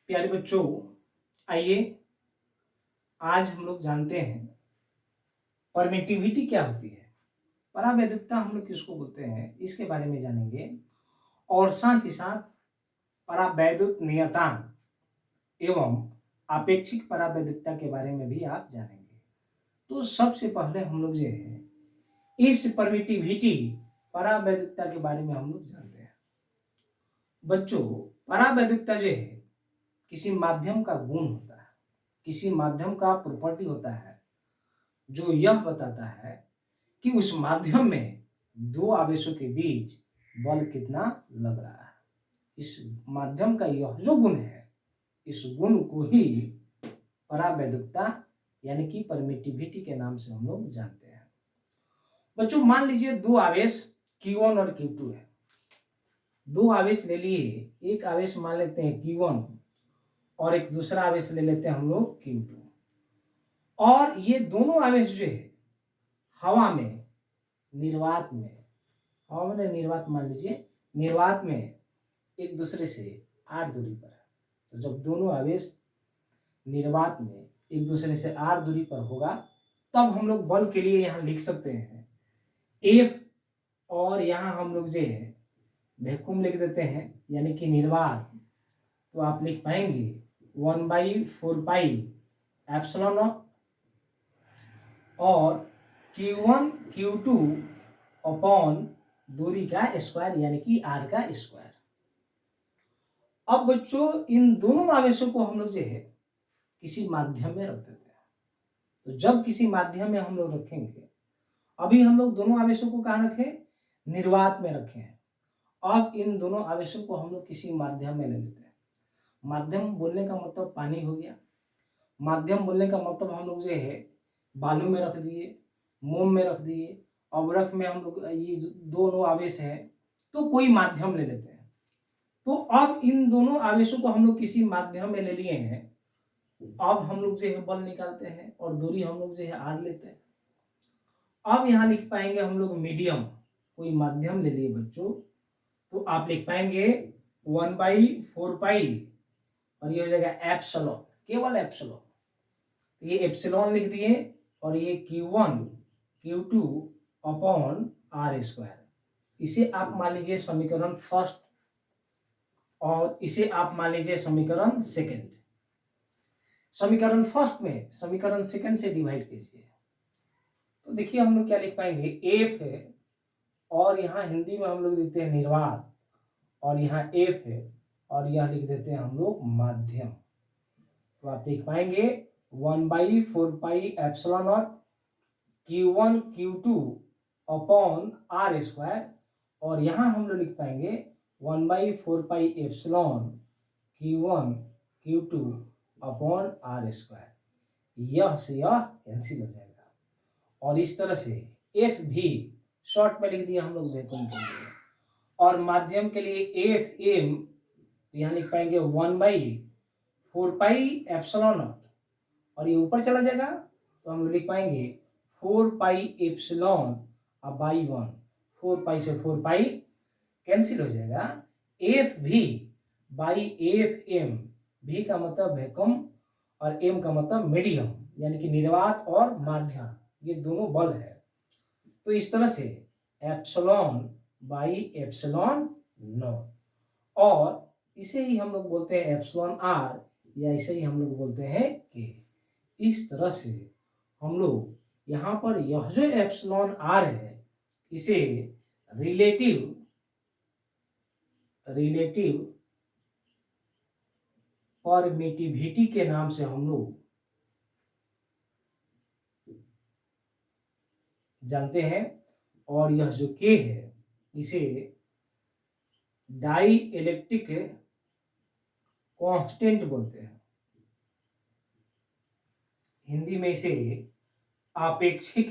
प्यारे बच्चों, आइए आज हम लोग जानते हैं परमिटिविटी क्या होती है, परावैद्युता हम लोग किसको बोलते हैं, इसके बारे में जानेंगे। और साथ ही साथ परावैद्युत नियतांक एवं आपेक्षिक परावैद्युता के बारे में भी आप जानेंगे। तो सबसे पहले हम लोग जो है इस परमिटिविटी परावैद्युता के बारे में हम लोग जानते हैं। बच्चों, परावैद्युता जो है किसी माध्यम का गुण होता है, किसी माध्यम का प्रॉपर्टी होता है जो यह बताता है कि उस माध्यम में दो आवेशों के बीच बल कितना लग रहा है। इस माध्यम का यह जो गुण है, इस गुण को ही परावैद्युता यानी कि परमिटिविटी के नाम से हम लोग जानते हैं। बच्चों, मान लीजिए दो आवेश Q1 और Q2 है। दो आवेश ले लिए, एक आवेश मान लेते हैं Q1 और एक दूसरा आवेश ले लेते हैं हम लोग Q2। और ये दोनों आवेश जो है हवा में, निर्वात में, हवा में निर्वात मान लीजिए, निर्वात में एक दूसरे से r दूरी पर है। तो जब दोनों आवेश निर्वात में एक दूसरे से r दूरी पर होगा तब हम लोग बल के लिए यहाँ लिख सकते हैं F, और यहाँ हम लोग जो है वैक्यूम लिख देते हैं यानी कि निर्वात। तो आप लिख पाएंगे 1/4 पाई एप्सिलॉन नॉट और Q1 Q2 अपॉन दूरी का स्क्वायर यानी कि r का स्क्वायर। अब बच्चों, इन दोनों आवेशों को हम लोग जो है किसी माध्यम में रख देते हैं। तो जब किसी माध्यम में हम लोग रखेंगे, अभी हम लोग दोनों आवेशों को कहाँ रखें, निर्वात में रखे हैं। अब इन दोनों आवेशों को हम लोग किसी माध्यम में ले लेते हैं। माध्यम बोलने का मतलब पानी हो गया। माध्यम बोलने का मतलब हम लोग जो है बालू में रख दिए, मोम में रख दिए, अवरक में हम लोग ये दोनों आवेश हैं, तो कोई माध्यम ले लेते हैं। तो अब इन दोनों आवेशों को हम लोग किसी माध्यम में ले लिए हैं। अब हम लोग जो है बल निकालते हैं और दूरी हम लोग जो है r लेते हैं। अब यहाँ लिख पाएंगे हम लोग मीडियम, कोई माध्यम ले लिए बच्चों, तो आप लिख पाएंगे 1/4 पाई और ये हो जाएगा एप्सिलॉन, केवल एप्सिलॉन। ये एप्सिलॉन लिख दिए और ये Q1 Q2 upon r square. इसे आप मान लीजिए समीकरण फर्स्ट और इसे आप मान लीजिए समीकरण सेकंड। समीकरण फर्स्ट में समीकरण सेकंड से डिवाइड कीजिए। तो देखिए हम लोग क्या लिख पाएंगे, एफ है और यहाँ हिंदी में हम लोग लिखते हैं निर्वात, और यहाँ एफ है और यहाँ लिख देते हैं हम लोग माध्यम। तो आप लिख पाएंगे 1/4 pi epsilon not Q1 Q2 upon r square, और यहाँ हम लोग लिख पाएंगे 1/4 pi epsilon Q1 Q2 upon r square. यह से यह कैंसिल हो जाएगा और इस तरह से F भी शॉर्ट में लिख दिया हम लोग वैक्यूम के लिए, और माध्यम के लिए एफ एम, तो यहाँ लिख पाएंगे 1/4 पाई एप्सिलॉन नॉट, और ये ऊपर चला जाएगा तो हम लिख पाएंगे 4 पाई एप्सिलॉन बाई 1। 4 पाई से 4 पाई कैंसिल हो जाएगा। एफ भी बाई एफ एम, भी का मतलब वैक्यूम और एम का मतलब मीडियम यानी कि निर्वात और माध्यम, ये दोनों बल है। तो इस तरह से एप्सिलॉन बाई एप्सिलॉन नॉट, और इसे ही हम लोग बोलते हैं एप्सिलॉन आर, या इसे ही हम लोग बोलते हैं के। इस तरह से हम लोग यहाँ पर यह जो एप्सिलॉन आर है इसे रिलेटिव परमिटिविटी के नाम से हम लोग जानते हैं। और यह जो के है इसे डाई इलेक्ट्रिक कांस्टेंट बोलते हैं। हिंदी में इसे आपेक्षिक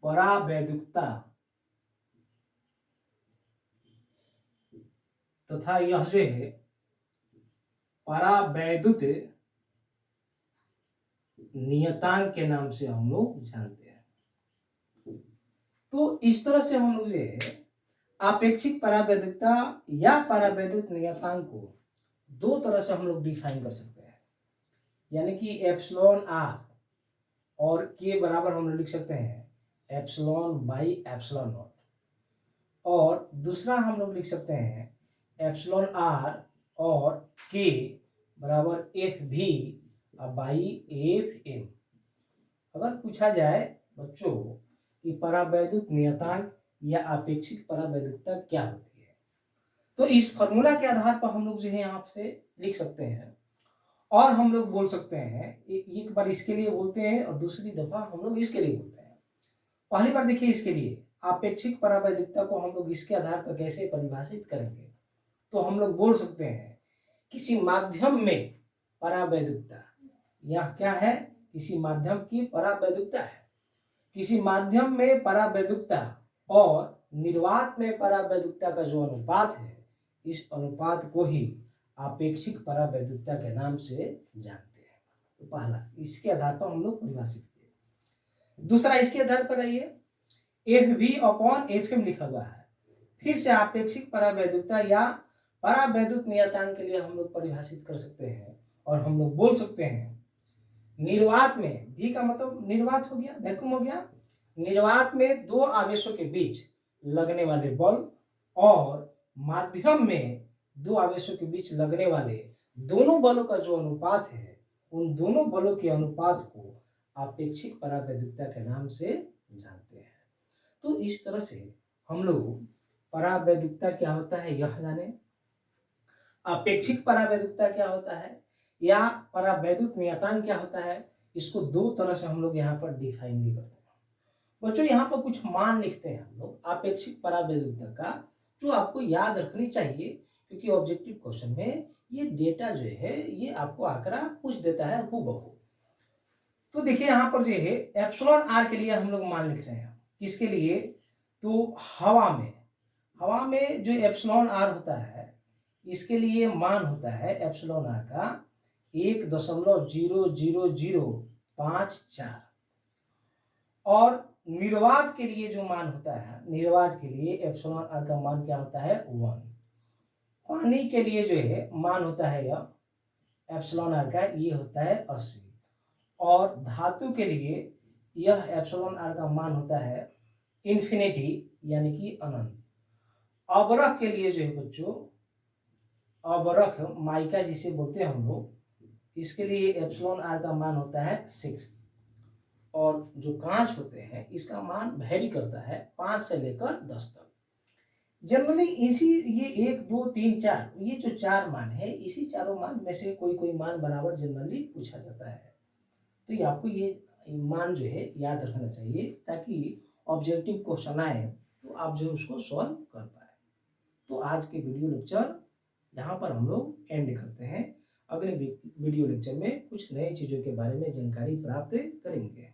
परावैद्युता तथा यह जो है परावैद्युत नियतांक के नाम से हम लोग जानते हैं। तो इस तरह से हम लोग जो है आपेक्षिक परावैद्युतता या परावैद्युत नियतांक को दो तरह से हम लोग डिफाइन कर सकते हैं, यानी कि एप्सिलॉन आर और के बराबर हम लोग लिख सकते हैं एप्सिलॉन बाई एप्सिलॉन नॉट, और दूसरा हम लोग लिख सकते हैं एप्सिलॉन आर और के बराबर एफ भी बाई एफ एम। अगर पूछा जाए बच्चों कि परावैद्युत नियतांक या आपेक्षिक परावैद्युतता क्या होती है, तो इस फॉर्मूला के आधार पर हम लोग जो है यहाँ से लिख सकते हैं, और हम लोग बोल सकते हैं एक बार इसके लिए बोलते हैं और दूसरी दफा हम लोग इसके लिए बोलते हैं। पहली बार देखिए इसके लिए आपेक्षिक परावैद्युतता को हम लोग इसके आधार पर कैसे परिभाषित करेंगे, तो हम लोग बोल सकते हैं किसी माध्यम में परावैद्युतता, यह क्या है, किसी माध्यम की परावैद्युतता है। किसी माध्यम में परावैद्युतता और निर्वात में परावैद्युतता का जो अनुपात है, इस अनुपात को ही आपेक्षिक परावैद्युतता के नाम से जानते हैं। तो पहला इसके आधार पर हम लोग परिभाषित किए। दूसरा इसके आधार पर आइए F V upon F M लिखा हुआ है, फिर से आपेक्षिक परावैद्युतता या परावैद्युत नियतांक के लिए हम लोग परिभाषित कर सकते हैं, और हम लोग बोल सकते हैं निर्वात में, भी का मतलब निर्वात हो गया, वैक्यूम हो गया, निर्वात में दो आवेशों के बीच लगने वाले बल और माध्यम में दो आवेशों के बीच लगने वाले दोनों बलों का जो अनुपात है, उन दोनों बलों के अनुपात को आपेक्षिक परावैद्युतता के नाम से जानते हैं। तो इस तरह से हम लोग परावैद्युतता क्या होता है यह जाने, आपेक्षिक परावैद्युतता क्या होता है या परावैद्युत नियतांक क्या होता है, इसको दो तरह से हम लोग यहाँ पर डिफाइन भी करते हैं। बच्चों यहाँ पर कुछ मान लिखते हैं हम लोग आपेक्षिक परावैद्युतता का, जो आपको याद रखनी चाहिए, क्योंकि ऑब्जेक्टिव क्वेश्चन में ये डेटा जो है ये आपको आंकड़ा पूछ देता है हूबहू। तो देखिए यहाँ पर जो है एप्सिलॉन आर के लिए हम लोग मान लिख रहे हैं, किसके लिए, तो हवा में जो एप्सिलॉन आर होता है इसके लिए मान होता है एप्सिलॉन आर का 1.00054, और निर्वात के लिए जो मान होता है, निर्वात के लिए एप्सिलॉन आर का मान क्या होता है 1। पानी के लिए जो है मान होता है यह एप्सिलॉन आर का ये होता है 80, और धातु के लिए यह एप्सिलॉन आर का मान होता है इन्फिनिटी यानी कि अनंत। अवरक के लिए जो है बच्चों, अवरक माइका जिसे बोलते हैं हम लोग, इसके लिए एप्सिलॉन आर का मान होता है 6, और जो कांच होते हैं इसका मान वेरी करता है 5 से लेकर 10 तक। जनरली इसी ये 1 2 3 4 ये जो 4 मान है, इसी चारों मान में से कोई कोई मान बराबर जनरली पूछा जाता है। तो ये आपको ये मान जो है याद रखना चाहिए, ताकि ऑब्जेक्टिव क्वेश्चन आए तो आप जो उसको सॉल्व कर पाए। तो आज के वीडियो लेक्चर यहाँ पर हम लोग एंड करते हैं। अगले वीडियो लेक्चर में कुछ नई चीज़ों के बारे में जानकारी प्राप्त करेंगे।